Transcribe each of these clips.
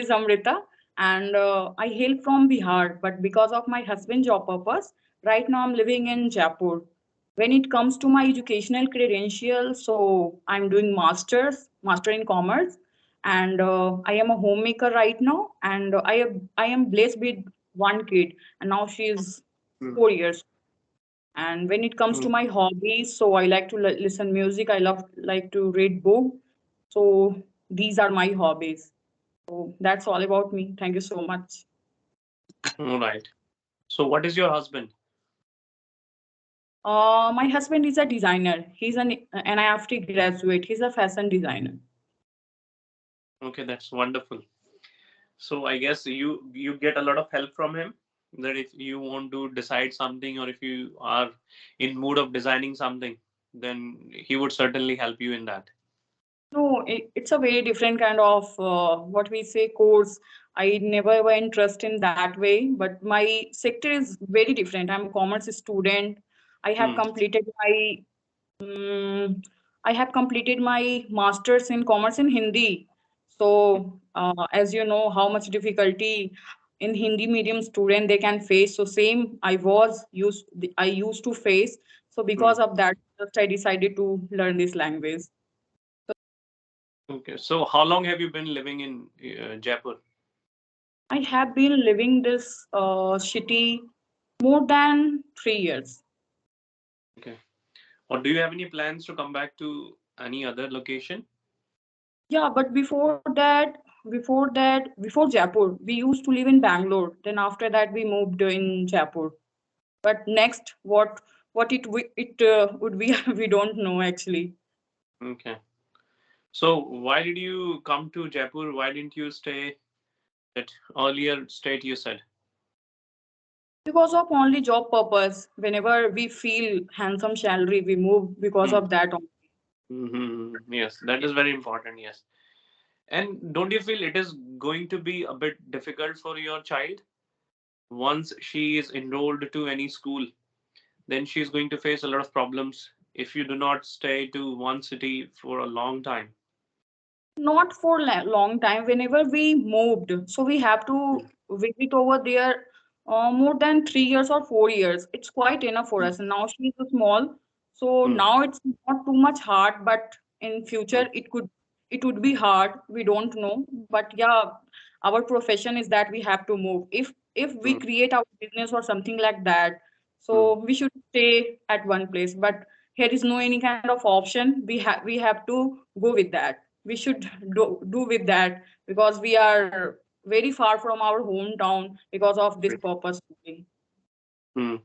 is Amrita, and I hail from Bihar. But because of my husband job purpose, right now I'm living in Jaipur. When it comes to my educational credentials, so I'm doing master in commerce, and I am a homemaker right now, and I am blessed with one kid, and now she is Mm, 4 years. And when it comes to mm. my hobbies, so I like to listen music. I love like to read book. So these are my hobbies. So that's all about me. Thank you so much. All right. So what is your husband? My husband is a designer. He's an IFT graduate. He's a fashion designer. Okay, that's wonderful. So I guess you get a lot of help from him. That if you want to decide something or if you are in mood of designing something, then he would certainly help you in that. No, it's a very different kind of what we say course. I never were interested in that way, but my sector is very different. I'm a commerce student. I have Hmm. completed my Mm, I have completed my master's in commerce in Hindi. So, as you know, how much difficulty in Hindi medium student they can face. So, same I used to face. So, Hmm. because of that, just I decided to learn this language. Okay. So how long have you been living in Jaipur? I have been living this city more than 3 years. Okay. Or do you have any plans to come back to any other location? Yeah, but before Jaipur, we used to live in Bangalore. Then after that, we moved in Jaipur. But next, what it would be, we don't know actually. Okay. So why did you come to Jaipur? Why didn't you stay at earlier state you said? Because of only job purpose. Whenever we feel handsome salary, we move because Hmm. of that only. Mm-hmm. Yes, that is very important. Yes. And don't you feel it is going to be a bit difficult for your child once she is enrolled to any school? Then she is going to face a lot of problems if you do not stay to one city for a long time. Not for long time. Whenever we moved, so we have to visit over there more than 3 years or 4 years. It's quite enough for Mm, us. Now she's small, so mm, now it's not too much hard. But in mm, future, it would be hard. We don't know. But yeah, our profession is that we have to move. If we mm, create our business or something like that, mm, so we should stay at one place. But here is no any kind of option. We have to go with that. We should do with that because we are very far from our hometown because of this purpose only. mm.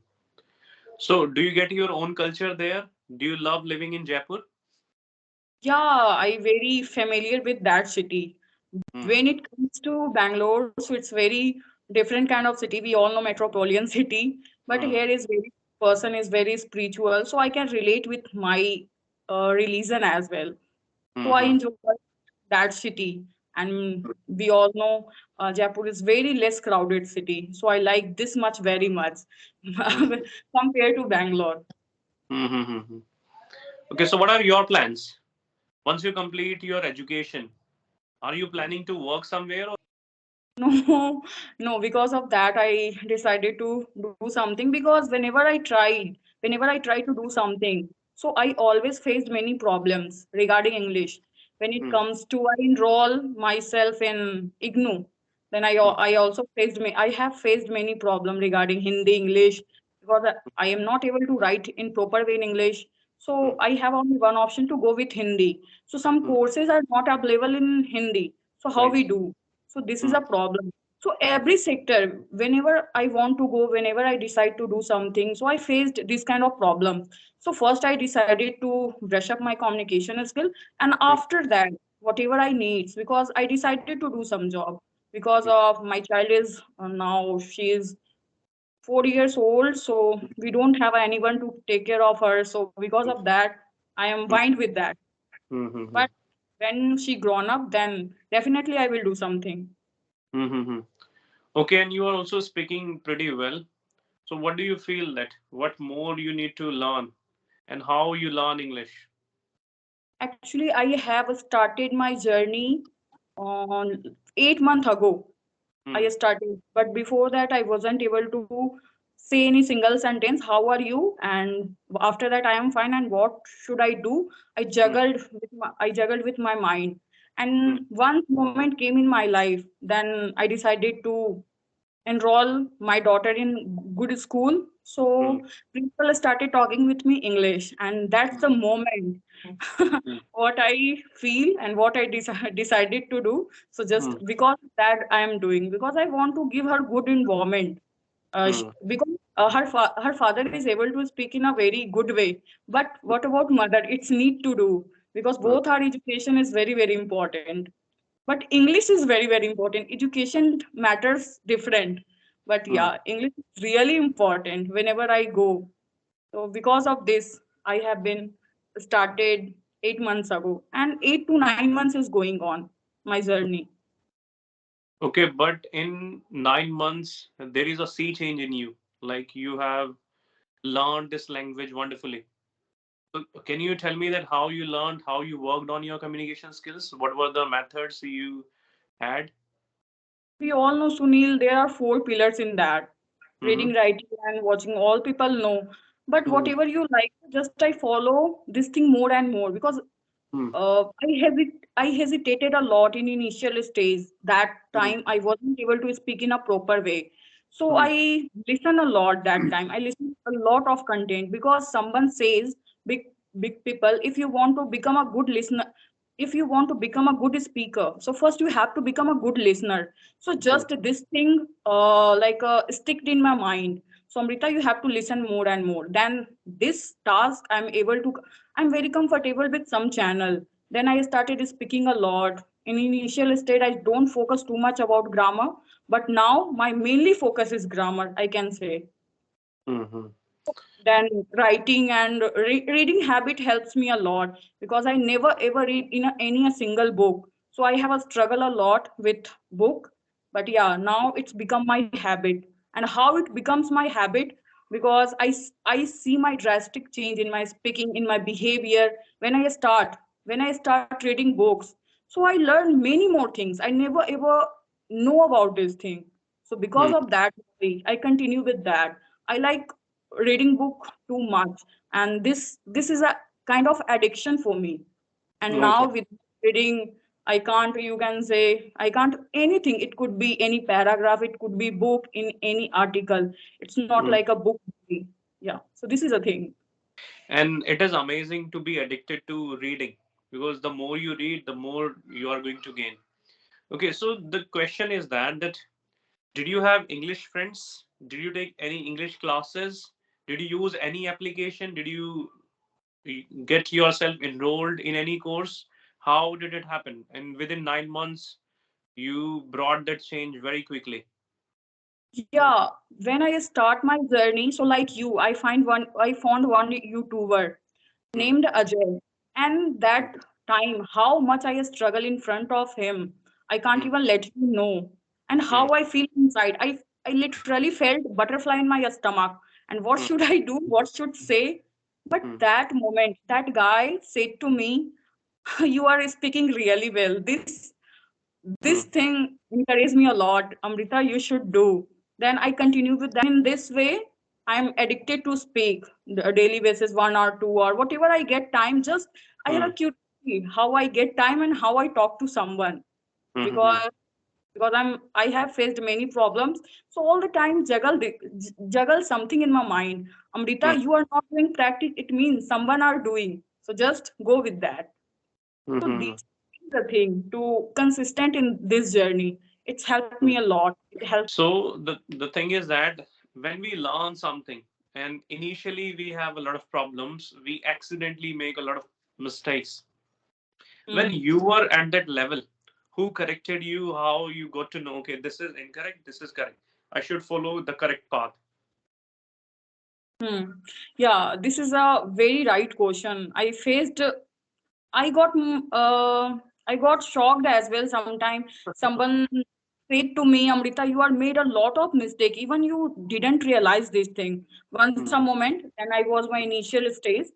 So, do you get your own culture there? Do you love living in Jaipur? Yeah, I very familiar with that city. Mm, When it comes to Bangalore, so it's very different kind of city. We all know metropolitan city, but mm, here is very person is very spiritual, so I can relate with my religion as well. So I mm, enjoy that city. And we all know Jaipur is very less crowded city. So I like this much very much mm, compared to Bangalore. mm, mm. Okay, so what are your plans? Once you complete your education, are you planning to work somewhere? Or... No, no, because of that, I decided to do something because whenever I try to do something, so I always faced many problems regarding English. When it Mm, comes to I enroll myself in IGNU, then mm, I also I have faced many problems regarding Hindi, English, because I am not able to write in proper way in English. mm, So I have only one option to go with Hindi. So some mm. courses are not available in Hindi. So how Right. we do? So this is Mm, a problem. So every sector, whenever I want to go, whenever I decide to do something, so I faced this kind of problem. So first I decided to brush up my communication skill, and mm, after that, whatever I needs, because I decided to do some job because mm, of my child is now she is 4 years old, so we don't have anyone to take care of her. So because of that, I am mm, fine with that. mm, mm, But mm, when she grown up, then definitely I will do something. mm, mm. Okay, and you are also speaking pretty well. So, what do you feel that what more you need to learn and how you learn English? Actually, I have started my journey on 8 months ago I Hmm. started. But before that, I wasn't able to say any single sentence. How are you? And after that, I am fine. And what should I do? Hmm. I juggled with my mind. Hmm. And one moment came in my life. Then I decided to enroll my daughter in good school. Hmm. So people started talking with me English, and that's the Hmm. moment Hmm. what I feel and what I decided to do. So just Hmm. because that I am doing, because I want to give her good environment. Hmm. Because her father is able to speak in a very good way. But what about mother? It's need to do because Hmm. both our education is very very important. But English is very very important. Education matters different. But Hmm. yeah, English is really important whenever I go. So because of this, I have been started 8 months ago, and 8 to 9 months is going on my journey. Okay, but in 9 months, there is a sea change in you. Like you have learned this language wonderfully. So can you tell me that how you learned, how you worked on your communication skills? What were the methods you had? We all know, Sunil, there are four pillars in that: Mm-hmm. reading, writing, and watching. All people know. But Mm-hmm. whatever you like, just I follow this thing more and more because I hesitated a lot in initial stage. That Mm-hmm. time I wasn't able to speak in a proper way. So I listen a lot that time. I listen a lot of content because someone says, big big people, if you want to become a good listener, if you want to become a good speaker, so first you have to become a good listener. So Mm-hmm. just this thing sticked in my mind. So Amrita, you have to listen more and more. Then this task I'm very comfortable with some channel. Then I started speaking a lot. In initial state, I don't focus too much about grammar, but now my mainly focus is grammar, I can say. Mm-hmm. Then writing and reading habit helps me a lot because I never ever read in any a single book. So I have a struggle a lot with book. But yeah, now it's become my habit. And how it becomes my habit, because I see my drastic change in my speaking, in my behavior when I start reading books. So I learn many more things I never ever know about this thing. So because of that, I continue with that. I like reading book too much, and this is a kind of addiction for me. And Okay. now with reading, I can't, you can say, I can't anything. It could be any paragraph, it could be book in any article. It's not Mm. like a book movie. Yeah, so this is a thing. And it is amazing to be addicted to reading because the more you read, the more you are going to gain. Okay, so the question is that did you have English friends? Did you take any English classes? Did you use any application? Did you get yourself enrolled in any course? How did it happen? And within 9 months, you brought that change very quickly. Yeah, when I start my journey, so like you, I found one YouTuber Hmm. named Ajay. And that time, how much I struggle in front of him, I can't Hmm. even let you know. And Hmm. how I feel inside. I literally felt butterfly in my stomach. And what Hmm. should I do? What should say? But Hmm. that moment, that guy said to me, "You are speaking really well. This Hmm. thing encouraged me a lot. Amrita, you should do." Then I continue with that. In this way, I'm addicted to speak a daily basis, 1 hour, 2 hour, whatever I get time. Just I have Hmm. a curiosity how I get time and how I talk to someone. Hmm. Hmm. because because I have faced many problems. So all the time juggle something in my mind. Amrita, Hmm. you are not doing practice, it means someone are doing. So just go with that. Hmm. So Hmm. these is the thing to consistent in this journey. It's helped me Hmm. a lot. It helped. So the thing is that when we learn something and initially we have a lot of problems, we accidentally make a lot of mistakes. When Hmm. you were at that level, who corrected you? How you got to know? Okay, this is incorrect. This is correct. I should follow the correct path. Hmm. Yeah, this is a very right question. I got I got shocked as well. Sometimes someone said to me, Amrita, you are made a lot of mistake. Even you didn't realize this thing. Once a Hmm. moment, and I was my initial stage.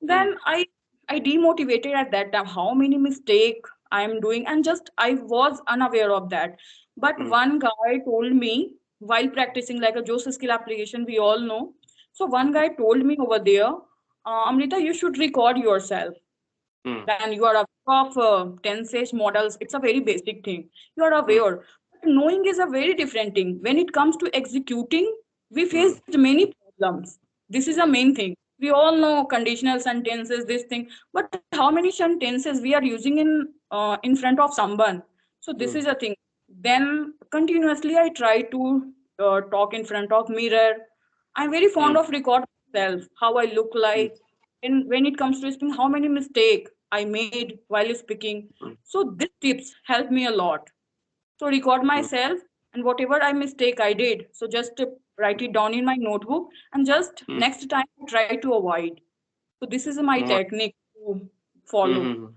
Hmm. Then I demotivated at that time. How many mistake I'm doing, and just I was unaware of that. But mm, one guy told me while practicing like a JOS skill application, we all know. So one guy told me over there, Amrita, you should record yourself. mm, Then you are aware of tenses models. It's a very basic thing. You are mm, aware. But knowing is a very different thing. When it comes to executing, we mm, faced many problems. This is a main thing. We all know conditional sentences, this thing. But how many sentences we are using in front of someone? So this is mm, a thing. Then continuously I try to talk in front of mirror. I'm very fond mm, of record myself, how I look mm, like, and when it comes to speaking, how many mistakes I made while speaking. mm, So these tips help me a lot. So record mm, myself, and whatever I mistake I did, so just write it down in my notebook, and just mm, next time try to avoid. So this is my mm, technique to follow. mm.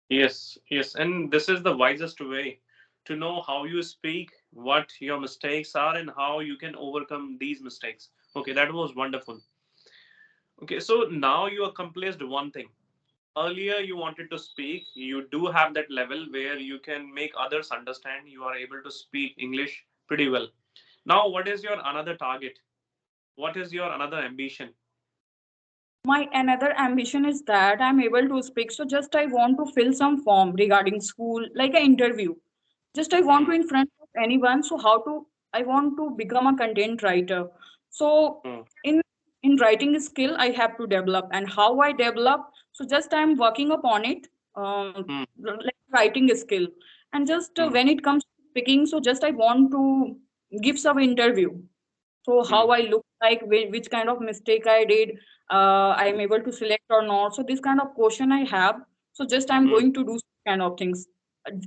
Yes, yes, and this is the wisest way to know how you speak, what your mistakes are, and how you can overcome these mistakes. Okay, that was wonderful. Okay, so now you accomplished one thing. Earlier, you wanted to speak. You do have that level where you can make others understand. You are able to speak English pretty well. Now, what is your another target? What is your another ambition? My another ambition is that I'm able to speak. So just I want to fill some form regarding school, like an interview. Just I want to Hmm, in front of anyone. So how to I want to become a content writer. So hmm, in in writing skill I have to develop, and how I develop. So just I'm working upon it. hmm, Like writing skill, and just hmm, when it comes to speaking, so just I want to give some interview. So hmm, how I look like, which kind of mistake I did, I am able to select or not. So this kind of question I have. So just I'm hmm, going to do kind of things.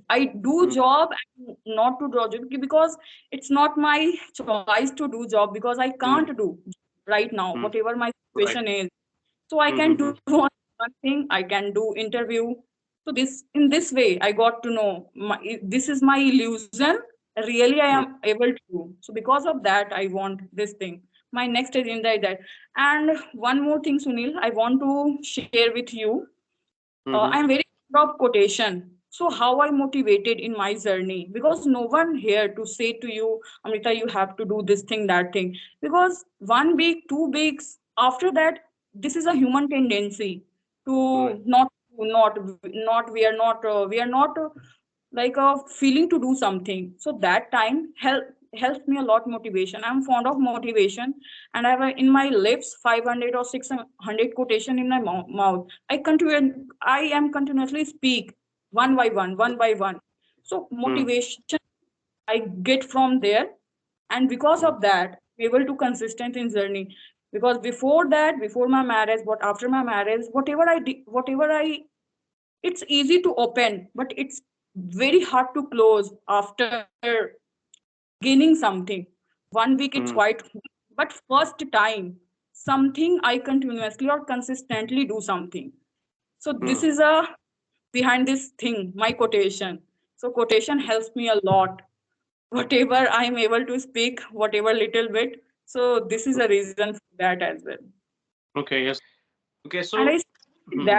I do hmm, job and not to do job because it's not my choice to do job, because I can't hmm, do right now hmm. whatever my Right. situation is. So I Hmm, can hmm, do hmm, one thing, I can do interview. So this in this way I got to know this is my illusion, really I hmm, am able to do. So because of that I want this thing. My next agenda is that. And one more thing, Sunil, I want to share with you. hmm, hmm, I'm very fond of quotation. So how I motivated in my journey, because no one here to say to you, Amrita, you have to do this thing, that thing. Because 1 week, 2 weeks after that, this is a human tendency right. to not we are not like a feeling to do something. So that time helps me a lot motivation. I'm fond of motivation, and I have in my lips 500 or 600 quotation in my mouth. I am continuously speak one by one. So Hmm, motivation I get from there, and because hmm, of that, I'm able to consistent in journey. Because before that, before my marriage, but after my marriage, whatever I did, whatever I it's easy to open, but it's very hard to close after gaining something. 1 week it's hmm, quite, but first time something I continuously or consistently do something. So this hmm, is a behind this thing, my quotation. So quotation helps me a lot. Whatever I'm able to speak, whatever little bit. So this is hmm. a reason for that as well. Okay, yes. Okay, And so. Hmm, hmm,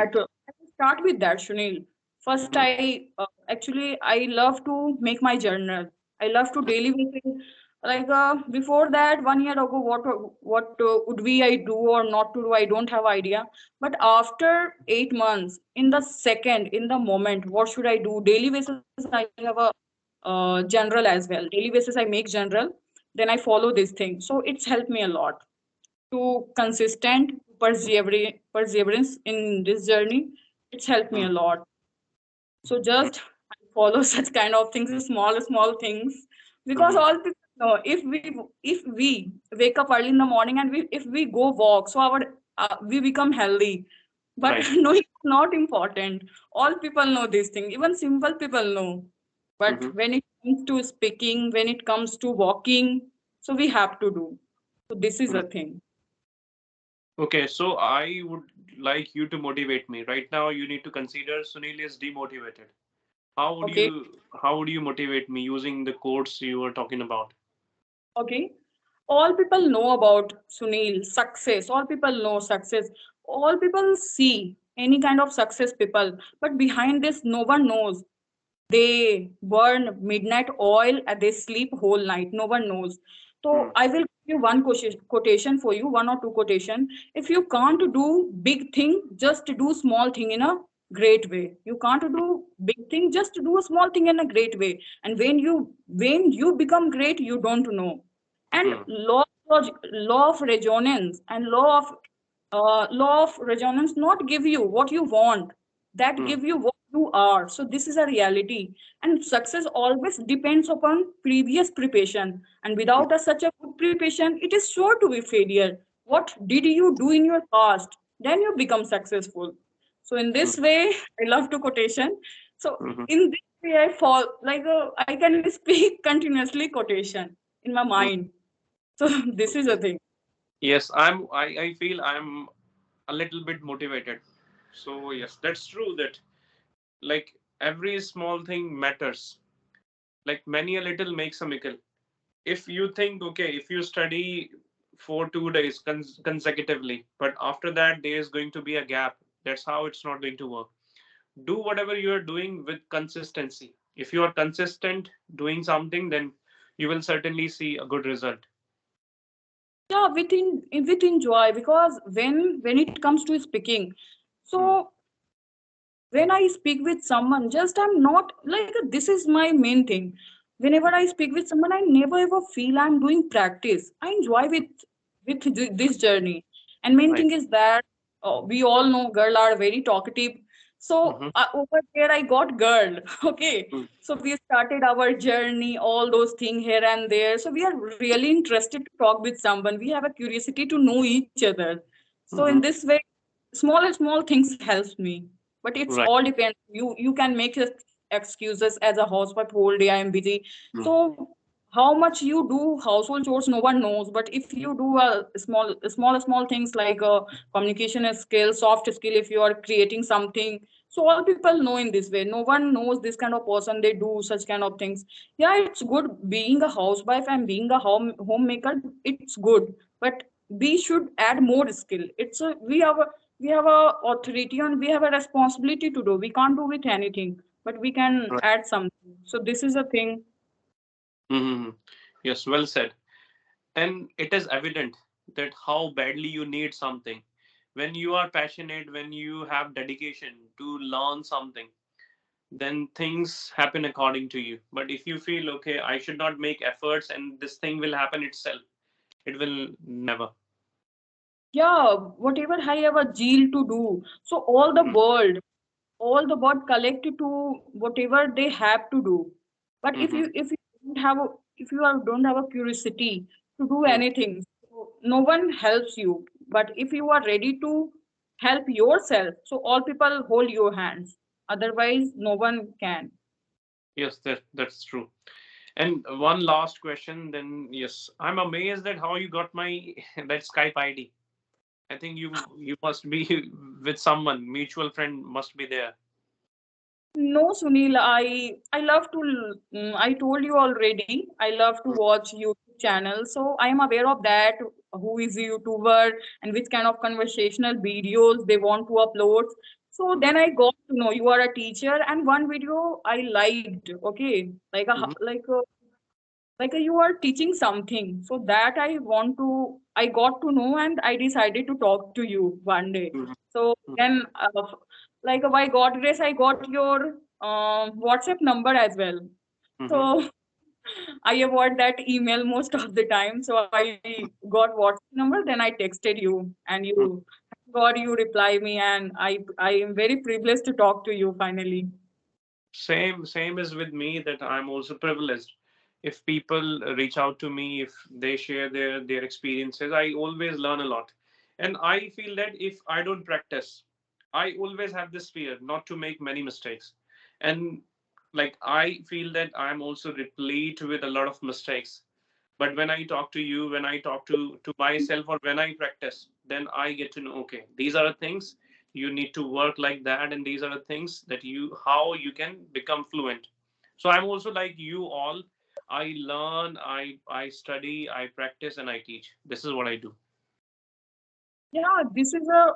I start with that, Sunil. First, hmm, actually I love to make my journal. I love to daily basis. Like before that, 1 year ago, what would we I do or not to do? I don't have idea. But after 8 months, in the second, in the moment, what should I do? Daily basis, I have a general as well. Daily basis, I make general. Then I follow this thing. So it's helped me a lot to consistent perseverance in this journey. It's helped me hmm, a lot. So hmm, just follow such kind of things, small things, because hmm. all people know if we wake up early in the morning and if we go walk, so our we become healthy. But Right. no, it's not important. All people know this thing. Even simple people know. But Hmm. when it comes to speaking, when it comes to walking, so we have to do. So this is Hmm. a thing. Okay, so I would like you to motivate me. Right now, you need to consider Sunil is demotivated. Okay. How would you motivate me using the quotes you were talking about? Okay. All people know about Sunil, success. All people know success. All people see any kind of success people, but behind this no one knows. They burn midnight oil and they sleep whole night, no one knows. Hmm. So I will give you one quotation for you, one or two quotation. If you can't do big thing, just do small thing in a great way. You can't do big thing, just do a small thing in a great way. And when you become great, you don't know. And Hmm. law of resonance and law of resonance not give you what you want, that Hmm. give you what you are. So this is a reality. And success always depends upon previous preparation, and Hmm. without such a good preparation it is sure to be failure. What did you do in your past, then you become successful. So in Hmm. this way I love to quotation. So Hmm. in this way I fall like I can speak continuously quotation in my Hmm. mind. So this is a Okay. thing. Yes, I feel I'm a little bit motivated. So yes, that's true that like every small thing matters. Like many a little makes a mickle. If you think, okay, if you study for 2 days consecutively, but after that there is going to be a gap, that's how it's not going to work. Do whatever you are doing with consistency. If you are consistent doing something, then you will certainly see a good result. Yeah, within joy, because when it comes to speaking, Hmm. so when I speak with someone, just I'm not like this is my main thing. Whenever I speak with someone, I never ever feel I'm doing practice. I enjoy with this journey. And main Right. thing is that we all know girl are very talkative. So Hmm. over there I got girl. Okay. Hmm. So we started our journey, all those things here and there. So we are really interested to talk with someone. We have a curiosity to know each other. So in Hmm. this way, small things helps me, but it's Right. all depends. You can make excuses as a housewife, whole day I am busy. Hmm. So how much you do household chores no one knows, but if you do small things like communication skill, soft skill, if you are creating something, so all people know in this way. No one knows this kind of person they do such kind of things. Yeah, it's good being a housewife and being a homemaker, it's good, but we should add more skill. It's a we have a authority and we have a responsibility to do. We can't do with anything, but we can Right. add something. So this is a thing. Hmm. Yes, well said. And it is evident that how badly you need something. When you are passionate, when you have dedication to learn something, then things happen according to you. But if you feel, okay, I should not make efforts and this thing will happen itself, it will never. Yeah, whatever I have a zeal to do. So all the world collected to whatever they have to do. But if Mm-hmm. you don't have a curiosity to do Hmm. anything, so no one helps you. But if you are ready to help yourself, so all people hold your hands. Otherwise, no one can. Yes, that's true. And one last question, then yes, I'm amazed at how you got my that Skype ID. I think you must be with someone, mutual friend must be there. No, Sunil, I love to. I told you already. I love to watch YouTube channels, so I am aware of that. Who is a YouTuber and which kind of conversational videos they want to upload. So Mm-hmm. then I got to know you are a teacher, and one video I liked. Okay, Mm-hmm. like you are teaching something, so that I got to know and I decided to talk to you one day. So then like by god grace I got your WhatsApp number as well. So Mm-hmm. I avoid that email most of the time, so I got WhatsApp number, then I texted you, and you God you reply me, and I am very privileged to talk to you finally. Same is with me that I'm also privileged. If people reach out to me, if they share their experiences, I always learn a lot. And I feel that if I don't practice, I always have this fear not to make many mistakes. And like I feel that I'm also replete with a lot of mistakes. But when I talk to you, when I talk to myself, or when I practice, then I get to know, okay, these are the things you need to work like that, and these are the things that you how you can become fluent. So I'm also like you all. I learn, I study, I practice, and I teach. This is what I do. Yeah, this is a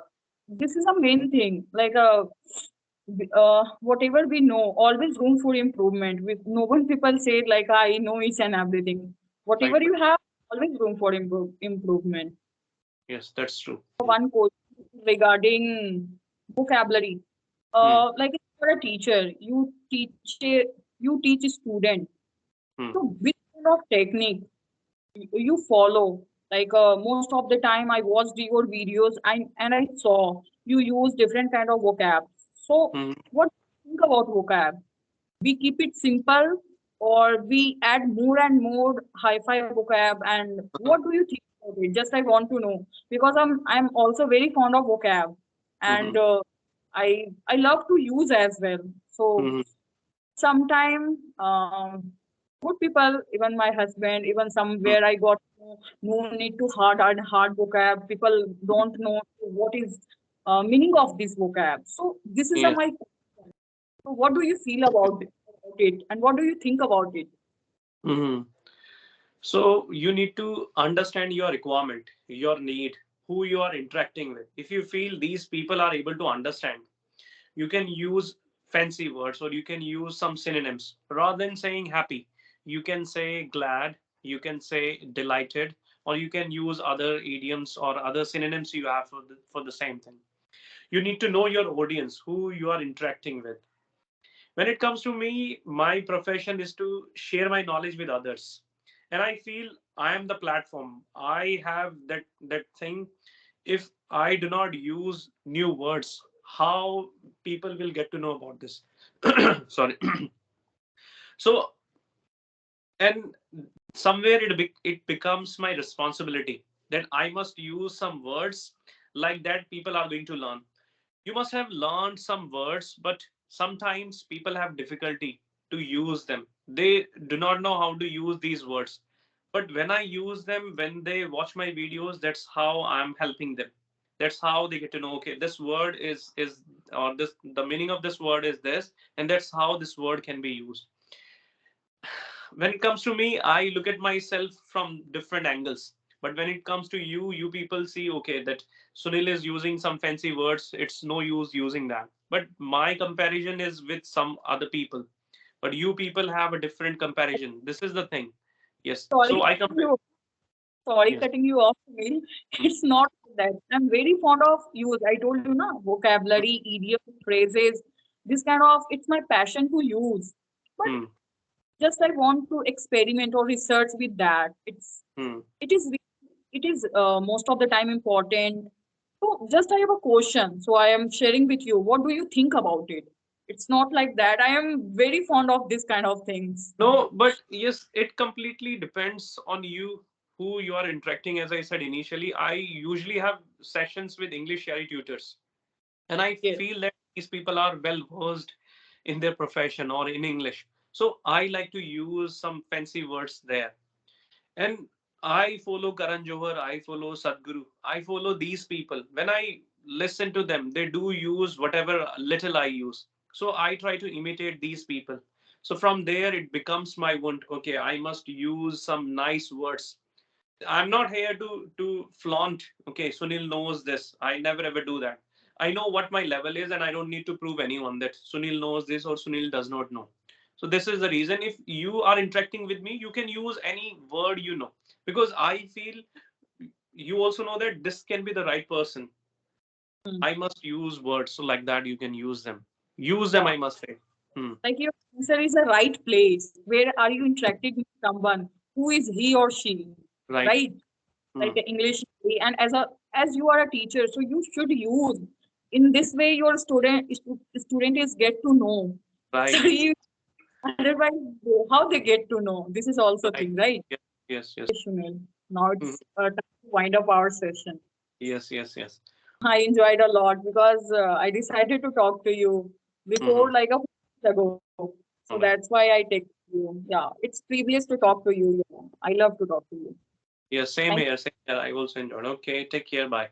this is a main thing. Like whatever we know, always room for improvement. With no one people say like I know each and everything. Whatever Right. you have, always room for improvement. Yes, that's true. One question regarding vocabulary. Hmm. Like if you're a teacher, you teach a student. Hmm. So which kind of technique you follow? Like most of the time, I watched your videos and I saw you use different kind of vocab. So Hmm. what do you think about vocab? We keep it simple or we add more and more hi-fi vocab, and what do you think about it? Just I want to know because I'm also very fond of vocab, and Hmm. I love to use as well. So Hmm. sometime good people, even my husband, even Hmm. somewhere I got no need to hard vocab. People don't know what is meaning of this vocab. So this is Yes. my question. So what do you feel about it, and what do you think about it? Hmm. So you need to understand your requirement, your need, who you are interacting with. If you feel these people are able to understand, you can use fancy words or you can use some synonyms. Rather than saying happy, you can say glad, you can say delighted, or you can use other idioms or other synonyms you have for the same thing. You need to know your audience, who you are interacting with. When it comes to me, my profession is to share my knowledge with others. And I feel I am the platform. I have that thing. If I do not use new words, how people will get to know about this? Sorry. So, and somewhere it becomes my responsibility that I must use some words like that people are going to learn. You must have learned some words, but sometimes people have difficulty to use them. They do not know how to use these words. But when I use them, when they watch my videos, that's how I'm helping them. That's how they get to know, okay, this word is or this the meaning of this word is this, and that's how this word can be used. When it comes to me, I look at myself from different angles. But when it comes to you people see, okay, that Sunil is using some fancy words, it's no use using that. But my comparison is with some other people. But you people have a different comparison. This is the thing. Yes. Sorry, So I compare. sorry, Yes. cutting you off, Sunil. Hmm. It's not that. I'm very fond of use. I told you, na, vocabulary, idiom, phrases. This kind of, it's my passion to use. But Hmm. just I want to experiment or research with that. Hmm. It is it is most of the time important. So just I have a question. So I am sharing with you. What do you think about it? It's not like that. I am very fond of this kind of things. No, but yes, it completely depends on you, who you are interacting. As I said initially, I usually have sessions with English Sherry tutors. And I Yes. feel that these people are well versed in their profession or in English. So I like to use some fancy words there. And I follow Karan Johar, I follow Sadhguru, I follow these people. When I listen to them, they do use whatever little I use. So I try to imitate these people. So from there, it becomes my want. Okay, I must use some nice words. I'm not here to flaunt. Okay, Sunil knows this. I never ever do that. I know what my level is, and I don't need to prove anyone that Sunil knows this or Sunil does not know. So this is the reason. If you are interacting with me, you can use any word you know, because I feel you also know that this can be the right person. Hmm. I must use words so like that you can use them. Use them, Yeah. I must say. Hmm. Like your answer is the right place. Where are you interacting with someone? Who is he or she? Right. Right? Like Hmm. the English, and as you are a teacher, so you should use in this way your student is get to know. So Right. you otherwise how they get to know. This is also Right. thing, right? Yes. Yes. Yes. Okay, Sunil. Now Hmm. it's time to wind up our session. Yes. Yes. Yes. I enjoyed a lot because I decided to talk to you Hmm. before like a week ago. So that's Okay. why I take you. Yeah, it's previous to talk to you. Yeah. I love to talk to you. Yeah, same Thank here. Same here. I also enjoyed. Okay, take care. Bye.